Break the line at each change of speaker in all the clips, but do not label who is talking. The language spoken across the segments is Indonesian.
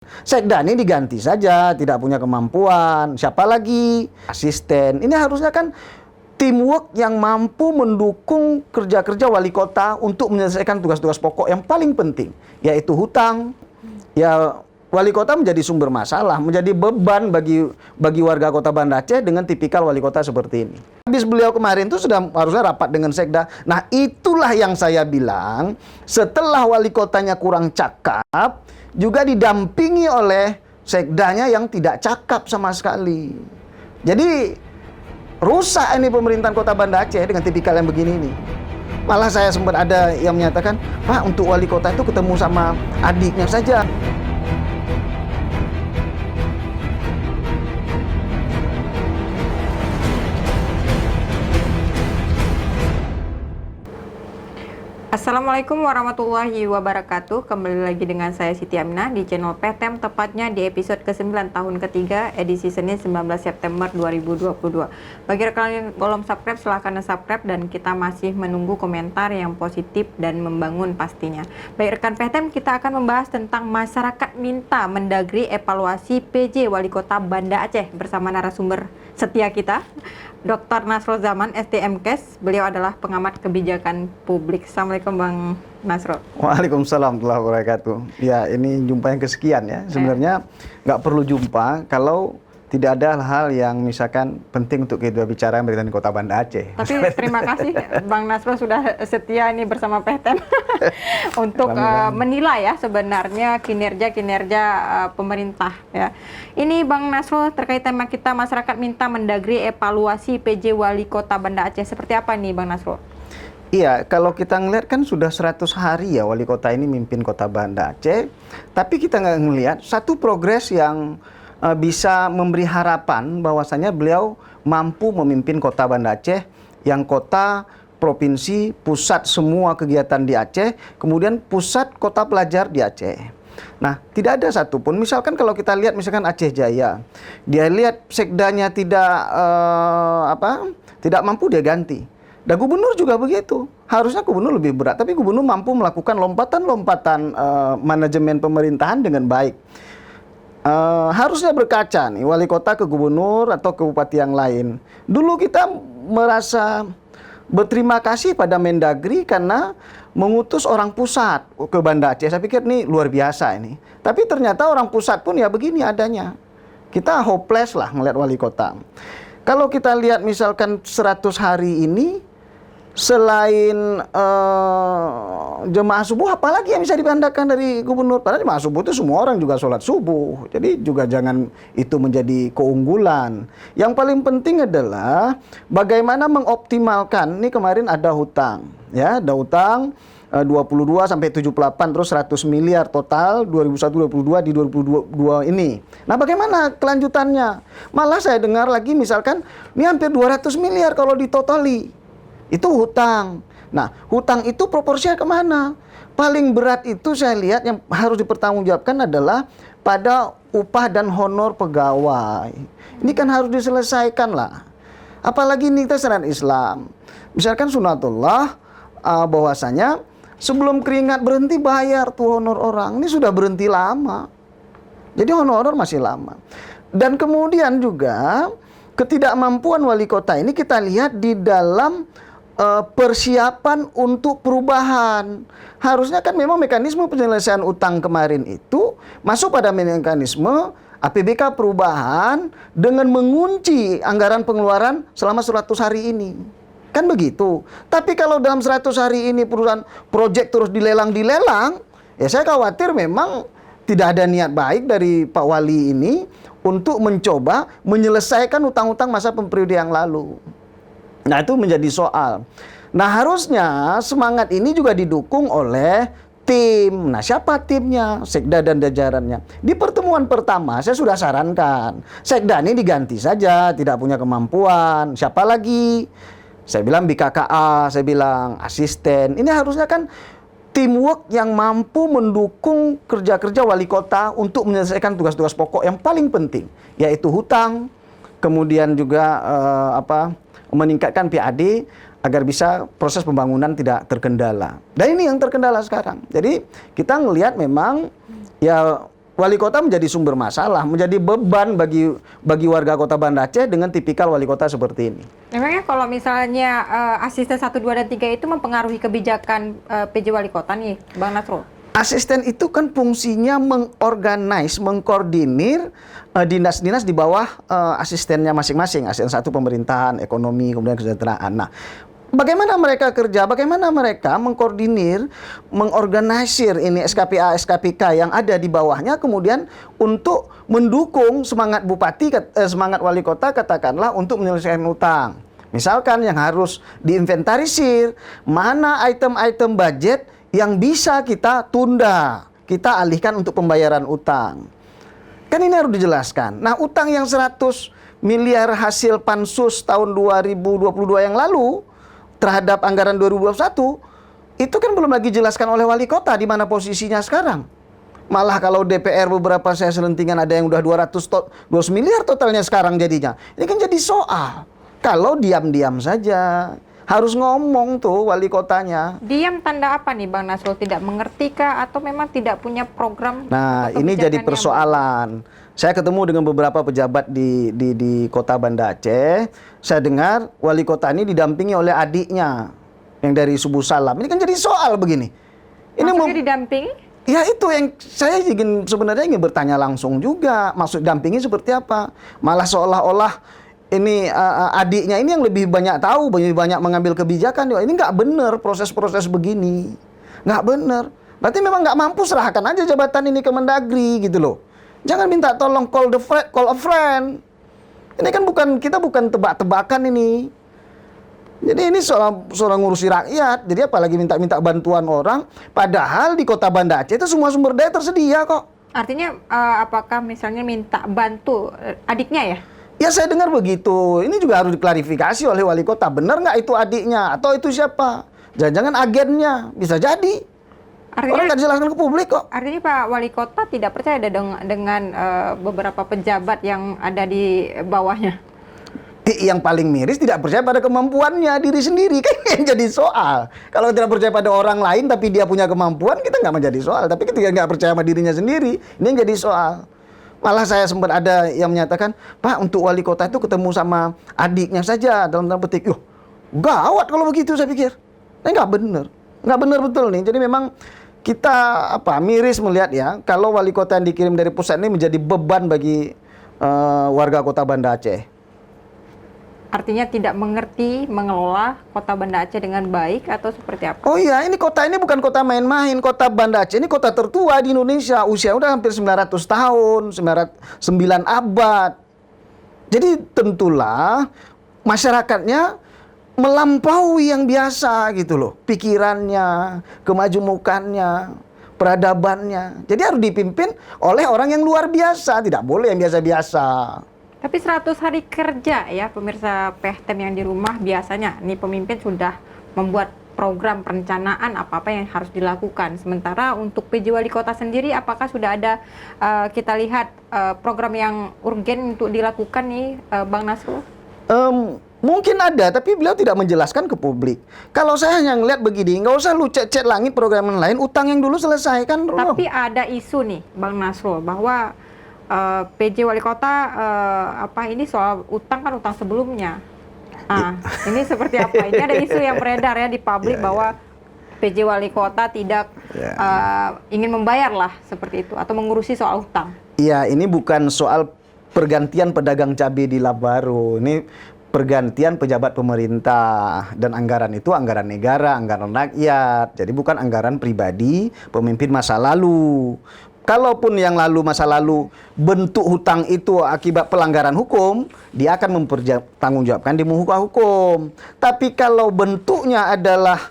Sekda ini diganti saja, tidak punya kemampuan. Siapa lagi? Asisten. Ini harusnya kan teamwork yang mampu mendukung kerja-kerja wali kota untuk menyelesaikan tugas-tugas pokok yang paling penting, yaitu hutang. Ya, wali kota menjadi sumber masalah, menjadi beban bagi warga kota Banda Aceh dengan tipikal wali kota seperti ini. Habis beliau kemarin itu sudah harusnya rapat dengan sekda. Nah, itulah yang saya bilang, setelah wali kotanya kurang cakap, juga didampingi oleh sekdanya yang tidak cakap sama sekali. Jadi rusak ini pemerintahan kota Banda Aceh dengan tipikal yang begini ini. Malah saya sempat ada yang menyatakan, Pak, untuk wali kota itu ketemu sama adiknya saja.
Assalamualaikum warahmatullahi wabarakatuh. Kembali lagi dengan saya Siti Aminah di channel PTM, tepatnya di episode ke-9 tahun ketiga edisi Senin 19 September 2022. Bagi rekan yang belum subscribe, silahkan subscribe, dan kita masih menunggu komentar yang positif dan membangun pastinya. Baik rekan PTM, kita akan membahas tentang masyarakat minta Mendagri evaluasi PJ Wali Kota Banda Aceh bersama narasumber setia kita, Dr. Nasrul Zaman, SDMKes. Beliau adalah pengamat kebijakan publik. Assalamualaikum Bang Nasrul.
Waalaikumsalam warahmatullahi wabarakatuh. Ya, ini jumpa yang kesekian ya. Sebenarnya nggak perlu jumpa kalau tidak ada hal yang misalkan penting untuk kita bicara berkaitan kota Banda Aceh.
Tapi terima kasih Bang Nasrul sudah setia ini bersama PTM untuk menilai ya sebenarnya kinerja pemerintah ya. Ini Bang Nasrul, terkait tema kita masyarakat minta Mendagri evaluasi PJ Wali Kota Banda Aceh. Seperti apa nih Bang Nasrul?
Iya, kalau kita ngelihat kan sudah 100 hari ya wali kota ini mimpin kota Banda Aceh. Tapi kita nggak ngelihat satu progres yang bisa memberi harapan bahwasanya beliau mampu memimpin kota Banda Aceh yang kota provinsi, pusat semua kegiatan di Aceh, kemudian pusat kota pelajar di Aceh. Nah, tidak ada satupun, misalkan kalau kita lihat misalkan Aceh Jaya, dia lihat sekdanya tidak mampu, dia ganti. Dan gubernur juga begitu. Harusnya gubernur lebih berat, tapi gubernur mampu melakukan lompatan-lompatan manajemen pemerintahan dengan baik. Harusnya berkaca nih wali kota ke gubernur atau ke bupati yang lain. Dulu kita merasa berterima kasih pada Mendagri karena mengutus orang pusat ke Banda Aceh. Saya pikir nih luar biasa ini. Tapi ternyata orang pusat pun ya begini adanya. Kita hopeless lah ngelihat wali kota. Kalau kita lihat misalkan 100 hari ini, selain jemaah subuh, apalagi yang bisa dipandakan dari gubernur? Padahal jemaah subuh itu semua orang juga sholat subuh. Jadi juga jangan itu menjadi keunggulan. Yang paling penting adalah bagaimana mengoptimalkan. Ini kemarin ada hutang, ya, ada hutang 22 sampai 78 terus 100 miliar total 2021-2022 di 2022 ini. Nah, bagaimana kelanjutannya? Malah saya dengar lagi misalkan ini hampir 200 miliar kalau ditotali. Itu hutang. Nah, hutang itu proporsinya kemana? Paling berat itu saya lihat yang harus dipertanggungjawabkan adalah pada upah dan honor pegawai. Ini kan harus diselesaikan lah. Apalagi ini kita syariat Islam. Misalkan sunatullah bahwasanya sebelum keringat berhenti bayar tuh honor orang. Ini sudah berhenti lama. Jadi honor masih lama. Dan kemudian juga ketidakmampuan wali kota ini kita lihat di dalam persiapan untuk perubahan. Harusnya kan memang mekanisme penyelesaian utang kemarin itu masuk pada mekanisme APBK perubahan dengan mengunci anggaran pengeluaran selama 100 hari ini. Kan begitu. Tapi kalau dalam 100 hari ini perusahaan proyek terus dilelang, ya saya khawatir memang tidak ada niat baik dari Pak Wali ini untuk mencoba menyelesaikan utang-utang masa periode yang lalu. Nah, itu menjadi soal. Nah, harusnya semangat ini juga didukung oleh tim. Nah, siapa timnya? Sekda dan jajarannya. Di pertemuan pertama saya sudah sarankan, sekda ini diganti saja, tidak punya kemampuan. Siapa lagi? Saya bilang BKKA, saya bilang asisten. Ini harusnya kan teamwork yang mampu mendukung kerja-kerja wali kota untuk menyelesaikan tugas-tugas pokok yang paling penting, yaitu hutang, kemudian juga meningkatkan PAD agar bisa proses pembangunan tidak terkendala. Dan ini yang terkendala sekarang. Jadi kita ngelihat memang ya wali kota menjadi sumber masalah, menjadi beban bagi warga Kota Banda Aceh dengan tipikal wali kota seperti ini.
Memangnya kalau misalnya asisten 1, 2, dan 3 itu mempengaruhi kebijakan PJ wali kota nih, Bang Nasrul?
Asisten itu kan fungsinya mengorganize, mengkoordinir dinas-dinas di bawah asistennya masing-masing. Asisten 1 pemerintahan, ekonomi, kemudian kesejahteraan. Nah, bagaimana mereka kerja, bagaimana mereka mengkoordinir, mengorganisir ini SKPA, SKPK yang ada di bawahnya, kemudian untuk mendukung semangat bupati, semangat wali kota katakanlah untuk menyelesaikan utang. Misalkan yang harus diinventarisir, mana item-item budget yang bisa kita tunda, kita alihkan untuk pembayaran utang. Kan ini harus dijelaskan. Nah, utang yang 100 miliar hasil pansus tahun 2022 yang lalu, terhadap anggaran 2021, itu kan belum lagi dijelaskan oleh wali kota di mana posisinya sekarang. Malah kalau DPR beberapa saya selentingan ada yang udah 200 miliar totalnya sekarang jadinya. Ini kan jadi soal. Kalau diam-diam saja, harus ngomong tuh wali kotanya.
Diam tanda apa nih Bang Nasrul? Tidak mengerti kah atau memang tidak punya program?
Nah, ini jadi persoalan. Saya ketemu dengan beberapa pejabat di Kota Banda Aceh. Saya dengar wali kota ini didampingi oleh adiknya yang dari Subuh Salam. Ini kan jadi soal begini. Ini
maksudnya didampingi?
Ya itu yang saya sebenarnya ingin bertanya langsung juga. Maksud dampingi seperti apa? Malah seolah-olah ini adiknya ini yang lebih banyak tahu, lebih banyak mengambil kebijakan. Ini nggak benar proses-proses begini. Nggak benar. Berarti memang nggak mampu, serahkan aja jabatan ini ke Mendagri gitu loh. Jangan minta tolong call a friend. Ini kan kita bukan tebak-tebakan ini. Jadi ini soal ngurusi rakyat. Jadi apalagi minta bantuan orang. Padahal di Kota Banda Aceh itu semua sumber daya tersedia kok.
Artinya apakah misalnya minta bantu adiknya ya?
Ya saya dengar begitu. Ini juga harus diklarifikasi oleh wali kota. Benar nggak itu adiknya? Atau itu siapa? Jangan-jangan agennya. Bisa jadi. Orang nggak dijelaskan ke publik kok.
Artinya Pak Wali Kota tidak percaya dengan beberapa pejabat yang ada di bawahnya?
Yang paling miris tidak percaya pada kemampuannya diri sendiri. Kan yang jadi soal. Kalau tidak percaya pada orang lain tapi dia punya kemampuan, kita nggak menjadi soal. Tapi ketika nggak percaya sama dirinya sendiri, ini yang jadi soal. Malah saya sempat ada yang menyatakan, Pak, untuk wali kota itu ketemu sama adiknya saja dalam tanda petik. Yuh, gawat kalau begitu saya pikir. Ini nggak benar. Nggak benar betul nih. Jadi memang kita miris melihat ya, kalau wali kota yang dikirim dari pusat ini menjadi beban bagi warga Kota Banda Aceh.
Artinya tidak mengerti mengelola Kota Banda Aceh dengan baik atau seperti apa?
Oh iya, ini kota ini bukan kota main-main. Kota Banda Aceh ini kota tertua di Indonesia. Usia udah hampir 900 tahun, 9 abad. Jadi tentulah masyarakatnya melampaui yang biasa gitu loh. Pikirannya, kemajumukannya, peradabannya. Jadi harus dipimpin oleh orang yang luar biasa. Tidak boleh yang biasa-biasa.
Tapi 100 hari kerja ya pemirsa PTM yang di rumah biasanya nih pemimpin sudah membuat program perencanaan apa-apa yang harus dilakukan. Sementara untuk PJ Wali Kota sendiri apakah sudah ada kita lihat program yang urgen untuk dilakukan nih Bang Nasrul?
Mungkin ada, tapi beliau tidak menjelaskan ke publik. Kalau saya hanya ngeliat begini, nggak usah lu cet-cet langit program lain, utang yang dulu selesai kan.
Tapi ada isu nih Bang Nasrul bahwa PJ Wali Kota ini soal utang kan utang sebelumnya. Ini seperti apa? Ini ada isu yang beredar ya di publik bahwa PJ Wali Kota tidak ingin membayar lah seperti itu atau mengurusi soal utang. Iya,
ini bukan soal pergantian pedagang cabai di Labaru. Ini pergantian pejabat pemerintah, dan anggaran itu anggaran negara, anggaran rakyat. Jadi bukan anggaran pribadi pemimpin masa lalu. Kalaupun yang masa lalu bentuk hutang itu akibat pelanggaran hukum, dia akan mempertanggungjawabkan di muka hukum. Tapi kalau bentuknya adalah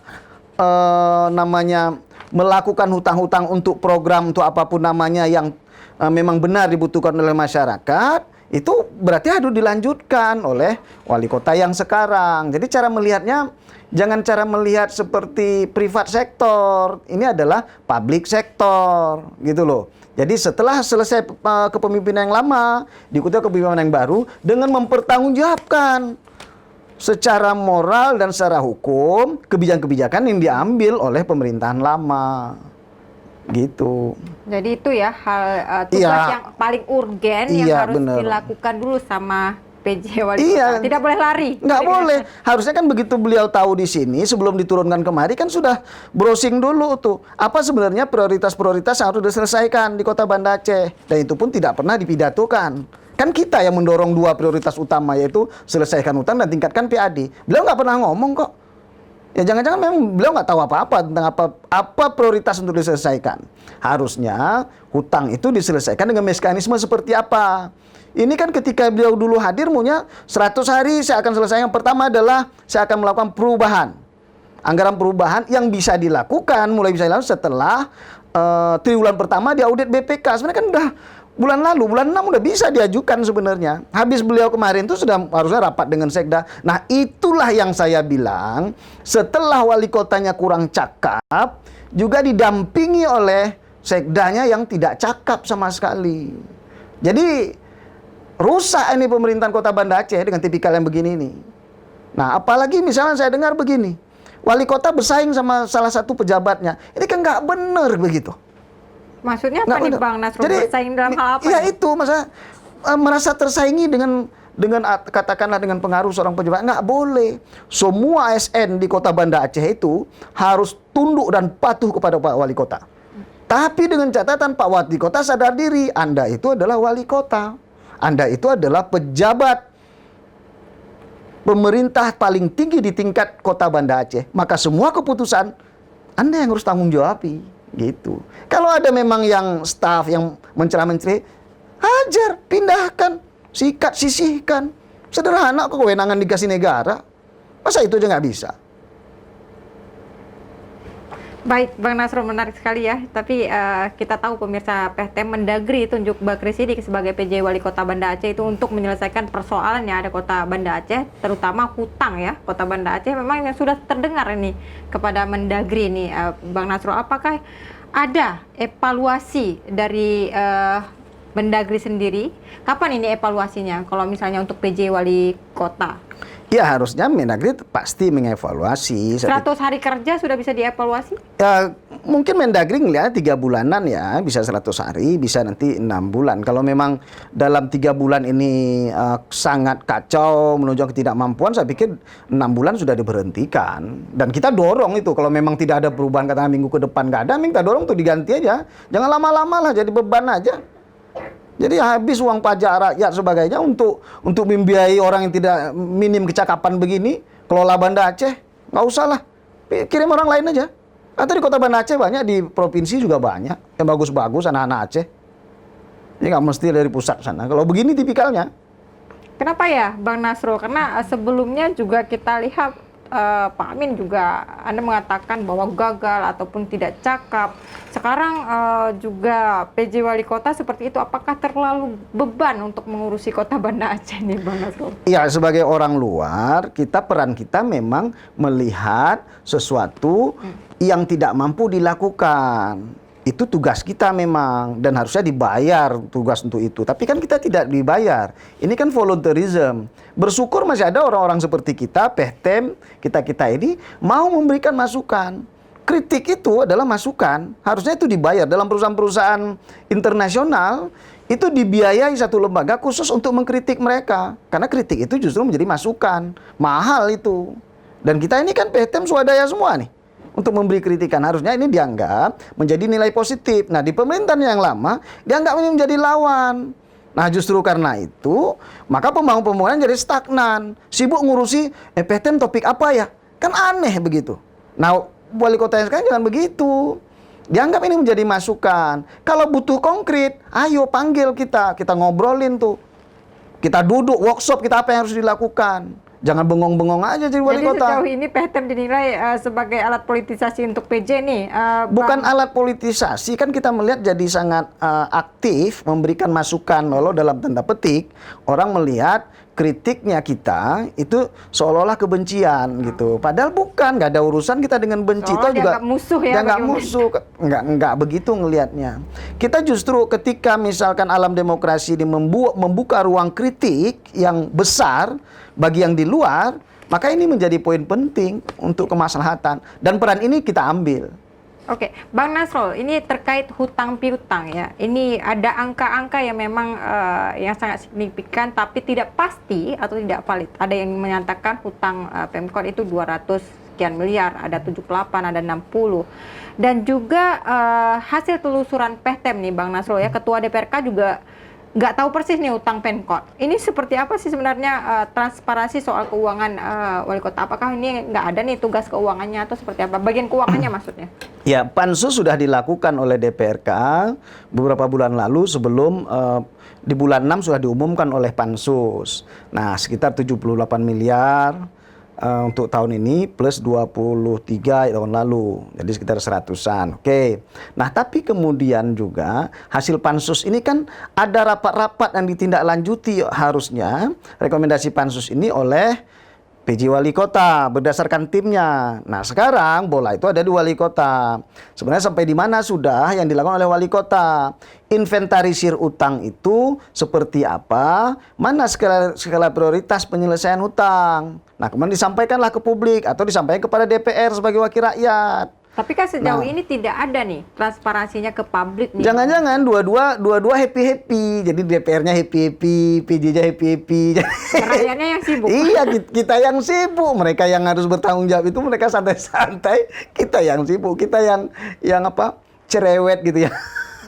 melakukan hutang-hutang untuk program, untuk apapun namanya yang memang benar dibutuhkan oleh masyarakat, itu berarti harus dilanjutkan oleh wali kota yang sekarang. Jadi cara melihatnya jangan cara melihat seperti privat sektor. Ini adalah public sektor, gitu loh. Jadi setelah selesai kepemimpinan yang lama, diikuti kepemimpinan yang baru dengan mempertanggungjawabkan secara moral dan secara hukum kebijakan-kebijakan yang diambil oleh pemerintahan lama. Gitu.
Jadi itu ya hal tugas
Iya.
yang paling urgen yang
Iya,
harus
bener.
dilakukan dulu sama PJ Wali
Iya.
Kota. Tidak boleh lari.
Nggak boleh. Harusnya kan begitu beliau tahu di sini sebelum diturunkan kemari kan sudah browsing dulu tuh. Apa sebenarnya prioritas-prioritas yang harus diselesaikan di Kota Banda Aceh. Dan itu pun tidak pernah dipidatokan. Kan kita yang mendorong dua prioritas utama yaitu selesaikan hutang dan tingkatkan PAD. Beliau nggak pernah ngomong kok. Ya jangan-jangan memang beliau nggak tahu apa-apa tentang apa prioritas untuk diselesaikan. Harusnya hutang itu diselesaikan dengan mekanisme seperti apa. Ini kan ketika beliau dulu hadir maunya 100 hari saya akan selesai. Yang pertama adalah saya akan melakukan perubahan. Anggaran perubahan yang bisa dilakukan, mulai bisa dilakukan setelah triwulan pertama di audit BPK. Sebenarnya kan udah bulan lalu, bulan 6 udah bisa diajukan sebenarnya. Habis beliau kemarin itu sudah harusnya rapat dengan Sekda. Nah itulah yang saya bilang, setelah wali kotanya kurang cakap, juga didampingi oleh Sekdanya yang tidak cakap sama sekali. Jadi rusak ini pemerintahan Kota Banda Aceh dengan tipikal yang begini ini. Nah apalagi misalnya saya dengar begini, wali kota bersaing sama salah satu pejabatnya. Ini kan nggak benar begitu.
Maksudnya apa
Nggak
nih
benar.
Bang Nasrul,
Jadi,
bersaing dalam hal apa?
Ya
nih?
itu masa merasa tersaingi dengan katakanlah dengan pengaruh seorang pejabat. Nggak boleh. Semua ASN di Kota Banda Aceh itu harus tunduk dan patuh kepada Pak Wali Kota. Tapi dengan catatan Pak Wali Kota sadar diri, Anda itu adalah wali kota. Anda itu adalah pejabat pemerintah paling tinggi di tingkat Kota Banda Aceh. Maka semua keputusan Anda yang harus tanggung jawabi. Gitu. Kalau ada memang yang staf yang mencela-mencela, hajar, pindahkan, sikat, sisihkan. Sederhana kok, kewenangan dikasih negara. Masa itu aja nggak bisa?
Baik, Bang Nasrul, menarik sekali ya. Tapi kita tahu pemirsa PTM Mendagri tunjuk Bakri Siddiq sebagai PJ Wali Kota Banda Aceh itu untuk menyelesaikan persoalan yang ada Kota Banda Aceh, terutama hutang ya. Kota Banda Aceh memang yang sudah terdengar ini kepada Mendagri ini, Bang Nasrul. Apakah ada evaluasi dari Mendagri sendiri? Kapan ini evaluasinya? Kalau misalnya untuk PJ Wali Kota?
Ya harusnya Mendagri pasti mengevaluasi.
100 hari kerja sudah bisa dievaluasi?
Ya, mungkin Mendagri ngelihat 3 bulanan ya, bisa 100 hari, bisa nanti 6 bulan. Kalau memang dalam 3 bulan ini sangat kacau, menunjukkan ketidakmampuan, saya pikir 6 bulan sudah diberhentikan. Dan kita dorong itu, kalau memang tidak ada perubahan katakan minggu ke depan nggak ada, kita dorong tuh diganti aja. Jangan lama-lama lah, jadi beban aja. Jadi habis uang pajak rakyat sebagainya untuk membiayai orang yang tidak minim kecakapan begini, kelola Banda Aceh, nggak usah lah. Kirim orang lain aja. Atau di Kota Banda Aceh banyak, di provinsi juga banyak yang bagus-bagus anak-anak Aceh. Ini nggak mesti dari pusat sana. Kalau begini tipikalnya.
Kenapa ya Bang Nasrul? Karena sebelumnya juga kita lihat Pak Amin juga Anda mengatakan bahwa gagal ataupun tidak cakap. Sekarang juga PJ Wali Kota seperti itu. Apakah terlalu beban untuk mengurusi Kota Banda Aceh nih Bang Nasrul?
Ya sebagai orang luar, peran kita memang melihat sesuatu yang tidak mampu dilakukan. Itu tugas kita memang, dan harusnya dibayar tugas untuk itu. Tapi kan kita tidak dibayar. Ini kan volunteerism. Bersyukur masih ada orang-orang seperti kita, PTM, kita-kita ini mau memberikan masukan. Kritik itu adalah masukan. Harusnya itu dibayar. Dalam perusahaan-perusahaan internasional, itu dibiayai satu lembaga khusus untuk mengkritik mereka. Karena kritik itu justru menjadi masukan. Mahal itu. Dan kita ini kan PTM swadaya semua nih. Untuk memberi kritikan, harusnya ini dianggap menjadi nilai positif. Nah, di pemerintahan yang lama, dianggap ini menjadi lawan. Nah, justru karena itu, maka pembangunan jadi stagnan. Sibuk ngurusi, PTM topik apa ya? Kan aneh begitu. Nah, wali kota yang sekarang jangan begitu. Dianggap ini menjadi masukan. Kalau butuh konkret, ayo panggil kita ngobrolin tuh. Kita duduk, workshop, kita apa yang harus dilakukan. Jangan bengong-bengong aja jadi wali kota.
Jadi sejauh ini PTM dinilai sebagai alat politisasi untuk PJ nih.
Bukan alat politisasi, kan kita melihat jadi sangat aktif memberikan masukan. Walau dalam tanda petik, orang melihat kritiknya kita itu seolah-olah kebencian gitu. Padahal bukan, nggak ada urusan kita dengan benci. Itu juga
musuh ya.
Nggak musuh, nggak begitu ngelihatnya. Kita justru ketika misalkan alam demokrasi ini membuka ruang kritik yang besar bagi yang di luar, maka ini menjadi poin penting untuk kemaslahatan. Dan peran ini kita ambil.
Oke, Bang Nasrul, ini terkait hutang piutang ya. Ini ada angka-angka yang memang yang sangat signifikan tapi tidak pasti atau tidak valid. Ada yang menyatakan hutang Pemkot itu 200 sekian miliar, ada 78, ada 60. Dan juga hasil telusuran Pehtem nih Bang Nasrul ya, Ketua DPRK juga nggak tahu persis nih utang Pemkot. Ini seperti apa sih sebenarnya transparansi soal keuangan wali kota? Apakah ini nggak ada nih tugas keuangannya atau seperti apa? Bagian keuangannya maksudnya?
Ya, pansus sudah dilakukan oleh DPRK beberapa bulan lalu sebelum di bulan 6 sudah diumumkan oleh pansus. Nah, sekitar 78 miliar untuk tahun ini plus 23 tahun lalu. Jadi sekitar 100-an. Oke. Nah, tapi kemudian juga hasil pansus ini kan ada rapat-rapat yang ditindaklanjuti harusnya rekomendasi pansus ini oleh PJ Wali Kota berdasarkan timnya. Nah, sekarang bola itu ada di Wali Kota. Sebenarnya sampai di mana sudah yang dilakukan oleh Wali Kota? Inventarisir utang itu seperti apa? Mana skala prioritas penyelesaian utang? Nah, kemudian disampaikanlah ke publik atau disampaikan kepada DPR sebagai wakil rakyat.
Tapi kan sejauh ini tidak ada nih transparansinya ke publik nih.
Jangan-jangan dua-dua happy-happy. Jadi DPR-nya happy-happy, PJ-nya happy-happy.
Rakyatnya yang sibuk.
Iya, kita yang sibuk. Mereka yang harus bertanggung jawab itu mereka santai-santai. Kita yang sibuk, kita yang apa? Cerewet gitu ya.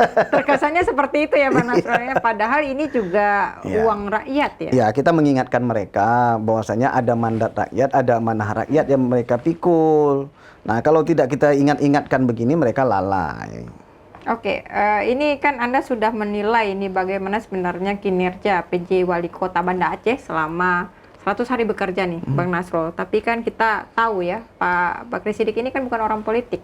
Terkesannya seperti itu ya Bang Nasrul. Padahal ini juga uang rakyat ya.
Ya, kita mengingatkan mereka bahwasanya ada mandat rakyat, ada amanah rakyat yang mereka pikul. Nah, kalau tidak kita ingat-ingatkan begini, mereka lalai.
Oke, ini kan Anda sudah menilai ini bagaimana sebenarnya kinerja PJ Wali Kota Banda Aceh selama 100 hari bekerja nih, Bang Nasrul. Tapi kan kita tahu ya, Pak Bakri Siddiq ini kan bukan orang politik.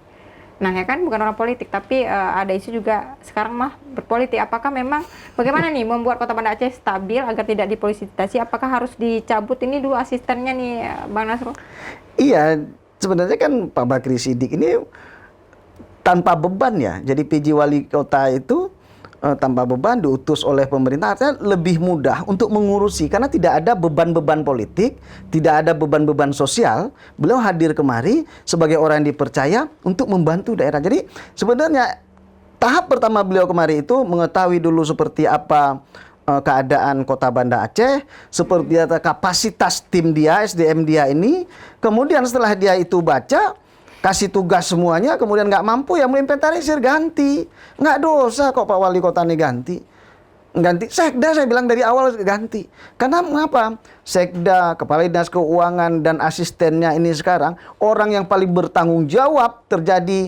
Nah, ya kan bukan orang politik, tapi ada isu juga sekarang mah berpolitik. Apakah memang bagaimana nih membuat Kota Banda Aceh stabil agar tidak dipolitisasi? Apakah harus dicabut ini dulu asistennya nih, Bang Nasrul?
Iya. Sebenarnya kan Pak Bakri Siddiq ini tanpa beban ya. Jadi PJ Wali Kota itu tanpa beban diutus oleh pemerintah, artinya lebih mudah untuk mengurusi karena tidak ada beban-beban politik, tidak ada beban-beban sosial. Beliau hadir kemari sebagai orang yang dipercaya untuk membantu daerah. Jadi sebenarnya tahap pertama beliau kemari itu mengetahui dulu seperti apa keadaan Kota Banda Aceh, seperti apa kapasitas tim dia, SDM dia ini. Kemudian setelah dia itu baca, kasih tugas semuanya, kemudian nggak mampu ya menginventarisir, ganti. Nggak dosa kok Pak Wali Kota ini ganti. Sekda saya bilang dari awal ganti. Karena mengapa? Sekda, Kepala Dinas Keuangan dan asistennya ini sekarang orang yang paling bertanggung jawab terjadi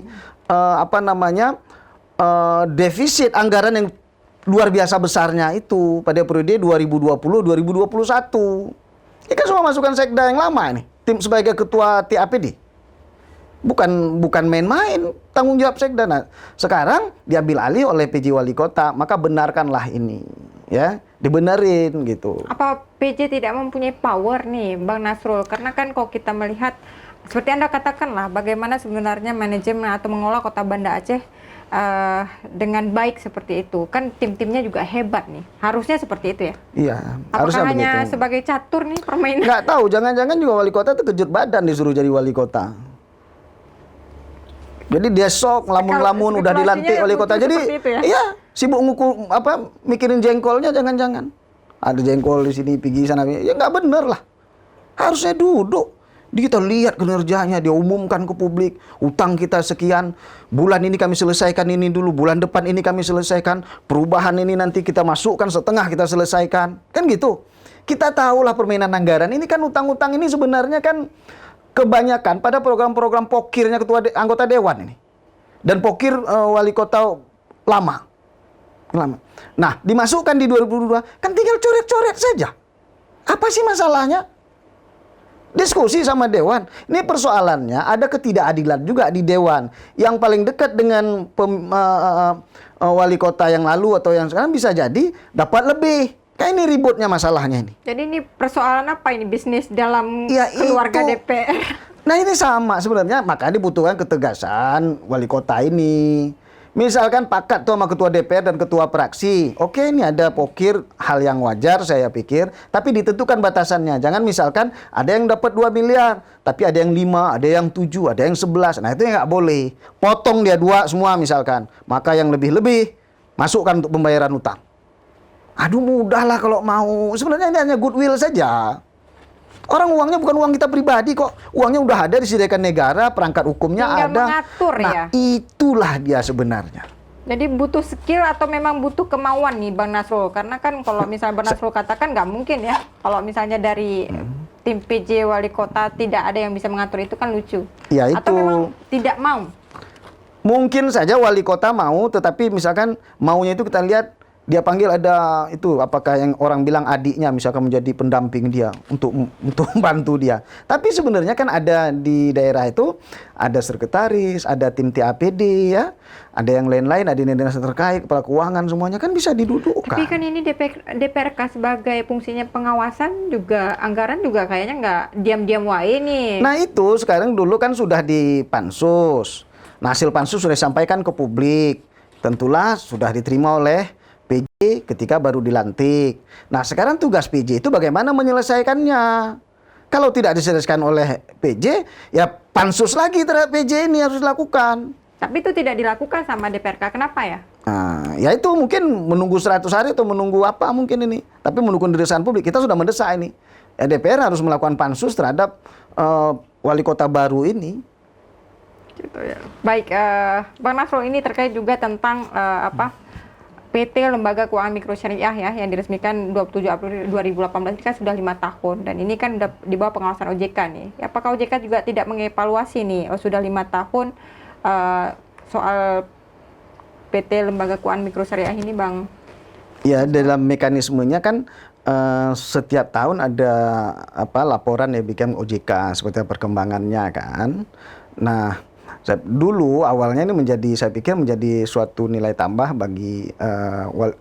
defisit anggaran yang luar biasa besarnya itu pada periode 2020-2021. Ini kan semua masukan Sekda yang lama ini. Tim sebagai ketua TAPD. Bukan main-main tanggung jawab Sekda. Nah, sekarang diambil alih oleh PJ Wali Kota, maka benarkanlah ini. Ya, dibenerin gitu.
Apa PJ tidak mempunyai power nih, Bang Nasrul? Karena kan kalau kita melihat seperti Anda katakan lah, bagaimana sebenarnya manajemen atau mengelola Kota Banda Aceh dengan baik seperti itu. Kan tim-timnya juga hebat nih. Harusnya seperti itu ya?
Iya,
apakah
harusnya
hanya
begitu.
sebagai catur nih permainan?
Nggak tahu, jangan-jangan juga wali kota itu kejut badan disuruh jadi wali kota. Jadi dia sok ngelamun-ngelamun udah dilantik wali kota. Jadi
ya?
Iya, sibuk mikirin jengkolnya jangan-jangan. Ada jengkol di sini, pergi sana. Ya nggak bener lah. Harusnya duduk. Kita lihat kinerjanya, dia umumkan ke publik. Utang kita sekian, bulan ini kami selesaikan ini dulu, bulan depan ini kami selesaikan, perubahan ini nanti kita masukkan setengah kita selesaikan. Kan gitu. Kita tahulah permainan anggaran. Ini kan utang-utang ini sebenarnya kan kebanyakan pada program-program pokirnya anggota dewan ini. Dan pokir wali kota lama. Nah, dimasukkan di 2022, kan tinggal coret-coret saja. Apa sih masalahnya? Diskusi sama dewan. Ini persoalannya ada ketidakadilan juga di dewan. Yang paling dekat dengan wali kota yang lalu atau yang sekarang bisa jadi dapat lebih. Kayak ini ributnya masalahnya ini.
Jadi ini persoalan apa ini? Bisnis dalam
Ya,
keluarga
itu.
DPR.
Nah ini sama sebenarnya, makanya dibutuhkan ketegasan wali kota ini. Misalkan pakat tuh sama ketua DPR dan ketua fraksi. Oke, ini ada pokir, hal yang wajar saya pikir. Tapi ditentukan batasannya. Jangan misalkan ada yang dapat 2 miliar. Tapi ada yang 5, ada yang 7, ada yang 11. Nah itu yang nggak boleh. Potong dia 2 semua misalkan. Maka yang lebih-lebih masukkan untuk pembayaran utang. Aduh mudahlah kalau mau. Sebenarnya ini hanya goodwill saja. Orang uangnya bukan uang kita pribadi kok. Uangnya udah ada disediakan negara, perangkat hukumnya
Tinggal
ada.
mengatur
Nah,
ya.
itulah dia sebenarnya.
Jadi butuh skill atau memang butuh kemauan nih Bang Nasrul? Karena kan kalau misalnya Bang Nasrul katakan nggak mungkin ya. Kalau misalnya dari tim PJ wali kota tidak ada yang bisa mengatur itu kan lucu.
Ya
Atau
itu.
memang tidak mau?
Mungkin saja wali kota mau, tetapi misalkan maunya itu kita lihat dia panggil ada itu apakah yang orang bilang adiknya misalkan menjadi pendamping dia untuk membantu dia. Tapi sebenarnya kan ada di daerah itu ada sekretaris, ada tim TAPD ya, ada yang lain-lain, ada dinas terkait, kepala keuangan semuanya kan bisa didudukkan.
Tapi kan ini DPRK sebagai fungsinya pengawasan juga anggaran juga kayaknya nggak diam-diam wae nih.
Nah itu sekarang dulu kan sudah di pansus. Nah hasil pansus sudah disampaikan ke publik. Tentulah sudah diterima oleh PJ ketika baru dilantik. Nah sekarang tugas PJ itu bagaimana menyelesaikannya. Kalau tidak diselesaikan oleh PJ, ya pansus lagi terhadap PJ ini harus dilakukan.
Tapi itu tidak dilakukan sama DPRK. Kenapa ya?
Nah, ya itu mungkin menunggu 100 hari atau menunggu apa mungkin ini. Tapi menunggu desakan publik, kita sudah mendesak ini. Ya, DPR harus melakukan pansus terhadap wali kota baru ini.
Gitu ya. Baik, Bang Nasrul ini terkait juga tentang PT Lembaga Keuangan Mikro Syariah ya yang diresmikan 27 April 2018 ini kan sudah 5 tahun dan ini kan sudah di bawah pengawasan OJK nih. Apakah OJK juga tidak mengevaluasi nih sudah 5 tahun soal PT Lembaga Keuangan Mikro Syariah ini Bang?
Ya dalam mekanismenya kan setiap tahun ada laporan ya bikin OJK seperti perkembangannya kan. Nah dulu awalnya ini saya pikir menjadi suatu nilai tambah bagi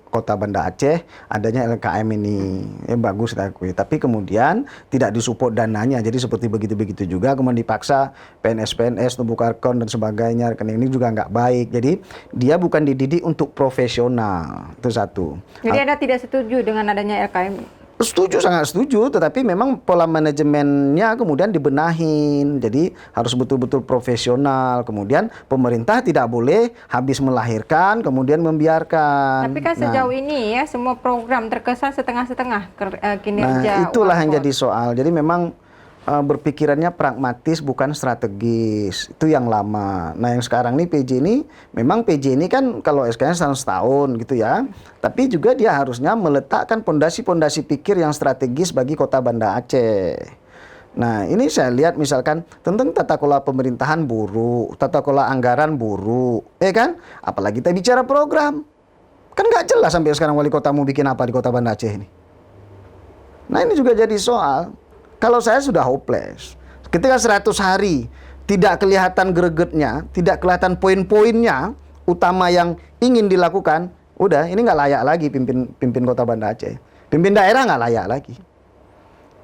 kota Banda Aceh adanya LKM ini bagus kita akui. Tapi kemudian tidak disupport dananya, jadi seperti begitu juga kemudian dipaksa PNS membuka akun dan sebagainya. Rekening ini juga nggak baik, jadi dia bukan dididik untuk profesional, itu satu.
Jadi Anda tidak setuju dengan adanya LKM?
Setuju, sangat setuju, tetapi memang pola manajemennya kemudian dibenahin, jadi harus betul-betul profesional. Kemudian pemerintah tidak boleh habis melahirkan kemudian membiarkan.
Tapi kan sejauh ini ya semua program terkesan setengah-setengah kinerja.
Nah itulah yang jadi soal. Jadi memang berpikirannya pragmatis bukan strategis, itu yang lama. Nah yang sekarang nih PJ ini, memang PJ ini kan kalau SK-nya setahun gitu ya, tapi juga dia harusnya meletakkan pondasi-pondasi pikir yang strategis bagi kota Banda Aceh. Nah ini saya lihat misalkan tentang tata kelola pemerintahan buruk, tata kelola anggaran buruk, kan? Apalagi kita bicara program, kan nggak jelas sampai sekarang wali kota mau bikin apa di kota Banda Aceh ini. Nah ini juga jadi soal. Kalau saya sudah hopeless, ketika 100 hari tidak kelihatan gregetnya, tidak kelihatan poin-poinnya utama yang ingin dilakukan, udah ini nggak layak lagi pimpin kota Banda Aceh. Pimpin daerah nggak layak lagi.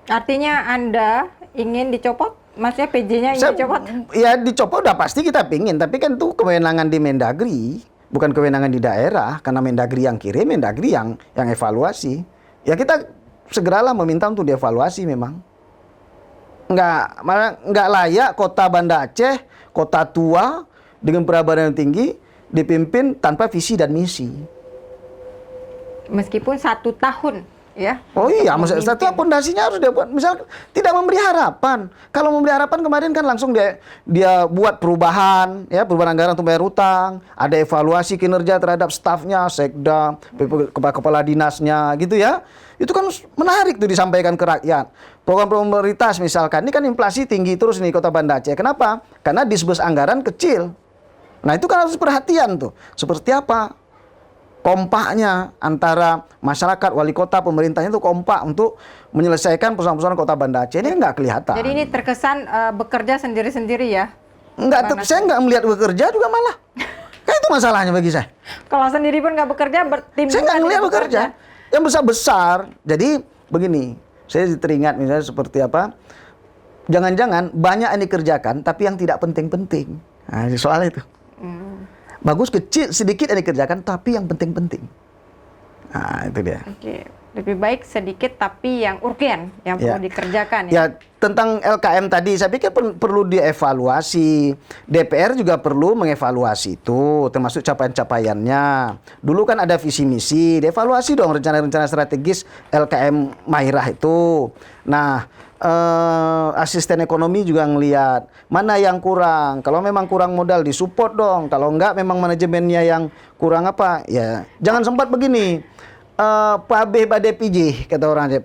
Artinya Anda ingin dicopot? Maksudnya PJ-nya ingin dicopot?
Ya dicopot udah pasti kita pingin, tapi kan itu kewenangan di Mendagri, bukan kewenangan di daerah, karena Mendagri yang kirim, Mendagri yang evaluasi. Ya kita segeralah meminta untuk dievaluasi memang. Nggak layak kota Banda Aceh, kota tua dengan peradaban yang tinggi dipimpin tanpa visi dan misi.
Meskipun 1 tahun ya.
Oh iya, maksudnya pondasinya harus dia buat. Misal tidak memberi harapan. Kalau memberi harapan kemarin kan langsung dia buat perubahan, ya perubahan anggaran untuk bayar utang, ada evaluasi kinerja terhadap stafnya, sekda, kepala dinasnya, gitu ya. Itu kan menarik tuh disampaikan ke rakyat. Program-program prioritas misalkan, ini kan inflasi tinggi terus nih kota Banda Aceh. Kenapa? Karena disbus anggaran kecil. Nah itu kan harus perhatian tuh. Seperti apa? Kompaknya antara masyarakat, wali kota, pemerintahnya itu kompak untuk menyelesaikan persoalan-persoalan kota Banda Aceh. Ini nggak kelihatan.
Jadi ini terkesan bekerja sendiri-sendiri ya?
Saya nggak melihat bekerja juga malah. Kan itu masalahnya bagi saya.
Kalau sendiri pun nggak bekerja,
saya nggak melihat bekerja. Yang besar-besar. Jadi begini, saya teringat misalnya seperti apa, jangan-jangan banyak yang dikerjakan tapi yang tidak penting-penting. Nah soal itu. Bagus kecil sedikit yang dikerjakan tapi yang penting-penting. Nah, itu dia.
Oke, lebih baik sedikit tapi yang urgen, yang perlu dikerjakan ya.
Ya, tentang LKM tadi saya pikir perlu dievaluasi. DPR juga perlu mengevaluasi itu, termasuk capaian-capaiannya. Dulu kan ada visi misi, dievaluasi dong rencana-rencana strategis LKM Mahirah itu. Nah, asisten ekonomi juga ngelihat mana yang kurang. Kalau memang kurang modal disupport dong. Kalau enggak memang manajemennya yang kurang apa, ya jangan sempat begini. Pabe pada PJ kata orang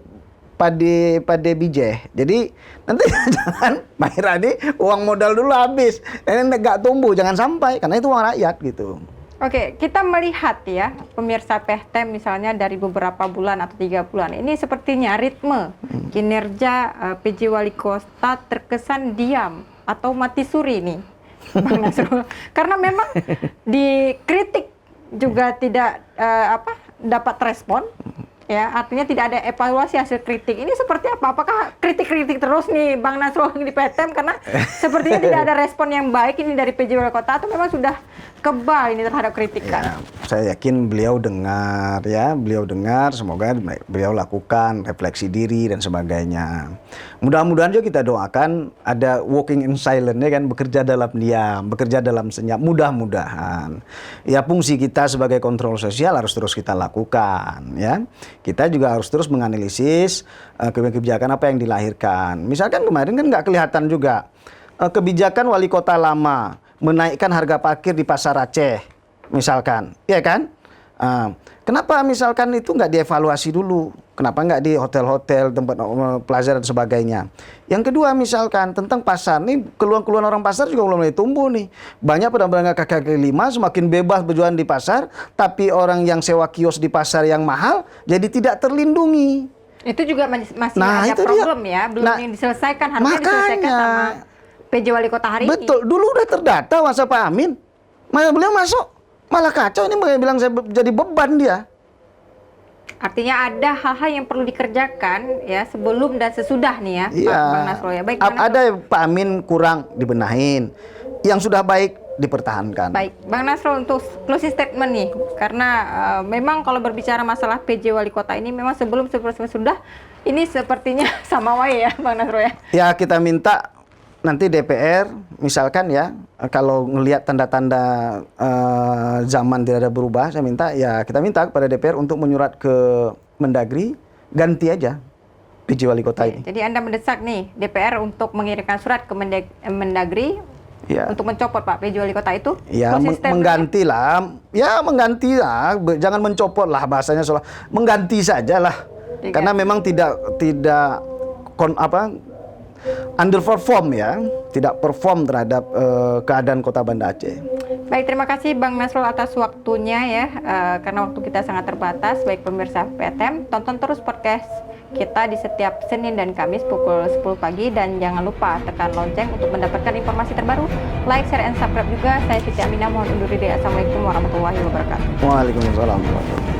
pada bijeh. Jadi nanti jangan Mahirah ini uang modal dulu habis. Ini nggak tumbuh, jangan sampai karena itu uang rakyat gitu.
Oke, kita melihat ya pemirsa PTM misalnya dari beberapa bulan atau 3 bulan ini sepertinya ritme kinerja PJ Wali Kota terkesan diam atau mati suri nih, Bang Nasrul. Karena memang dikritik juga tidak dapat respon. Ya, artinya tidak ada evaluasi hasil kritik. Ini seperti apa? Apakah kritik-kritik terus nih Bang Nasrul di PTM karena sepertinya tidak ada respon yang baik ini dari PJ Wali Kota atau memang sudah kebal ini terhadap kritikan?
Ya, saya yakin beliau dengar ya, beliau dengar, semoga beliau lakukan refleksi diri dan sebagainya. Mudah-mudahan juga kita doakan ada walking in silence ya kan, bekerja dalam diam, bekerja dalam senyap. Mudah-mudahan. Ya fungsi kita sebagai kontrol sosial harus terus kita lakukan ya. Kita juga harus terus menganalisis kebijakan apa yang dilahirkan. Misalkan kemarin kan nggak kelihatan juga kebijakan wali kota lama menaikkan harga parkir di Pasar Aceh, misalkan, ya kan? Kenapa misalkan itu nggak dievaluasi dulu? Kenapa nggak di hotel-hotel, tempat plaza dan sebagainya? Yang kedua misalkan tentang pasar, nih keluhan-keluhan orang pasar juga mulai tumbuh nih. Banyak pedagang kaki lima semakin bebas berjualan di pasar, tapi orang yang sewa kios di pasar yang mahal jadi tidak terlindungi.
Itu juga masih ada problem ya, belum yang diselesaikan, harusnya diselesaikan sama PJ Wali Kota hari ini.
Betul, dulu udah terdata masa Pak Amin. Beliau masuk, malah kacau ini bilang saya jadi beban dia.
Artinya ada hal-hal yang perlu dikerjakan ya sebelum dan sesudah nih ya,
iya.
Bang Nasrul ya. Baik,
ada Pak Amin kurang dibenahin, yang sudah baik dipertahankan.
Baik, Bang Nasrul untuk closing statement nih, karena memang kalau berbicara masalah PJ Wali Kota ini memang sebelum sudah ini sepertinya sama wae ya, Bang Nasrul ya.
Ya kita minta nanti DPR misalkan ya kalau ngelihat tanda-tanda zaman tidak ada berubah, kita minta kepada DPR untuk menyurat ke Mendagri ganti aja PJ Wali Kota ini.
Jadi Anda mendesak nih DPR untuk mengirimkan surat ke Mendagri ya, untuk mencopot Pak PJ Wali Kota itu?
Ya mengganti lah, jangan mencopot lah bahasanya, soal mengganti saja lah, karena memang tidak underperform ya, tidak perform terhadap keadaan Kota Banda Aceh.
Baik, terima kasih Bang Nasrul atas waktunya ya, karena waktu kita sangat terbatas. Baik pemirsa PTM, tonton terus podcast kita di setiap Senin dan Kamis pukul 10 pagi dan jangan lupa tekan lonceng untuk mendapatkan informasi terbaru. Like, share, and subscribe juga. Saya Siti Aminah, mohon undur diri. Assalamualaikum warahmatullahi wabarakatuh.
Waalaikumsalam warahmatullahi wabarakatuh.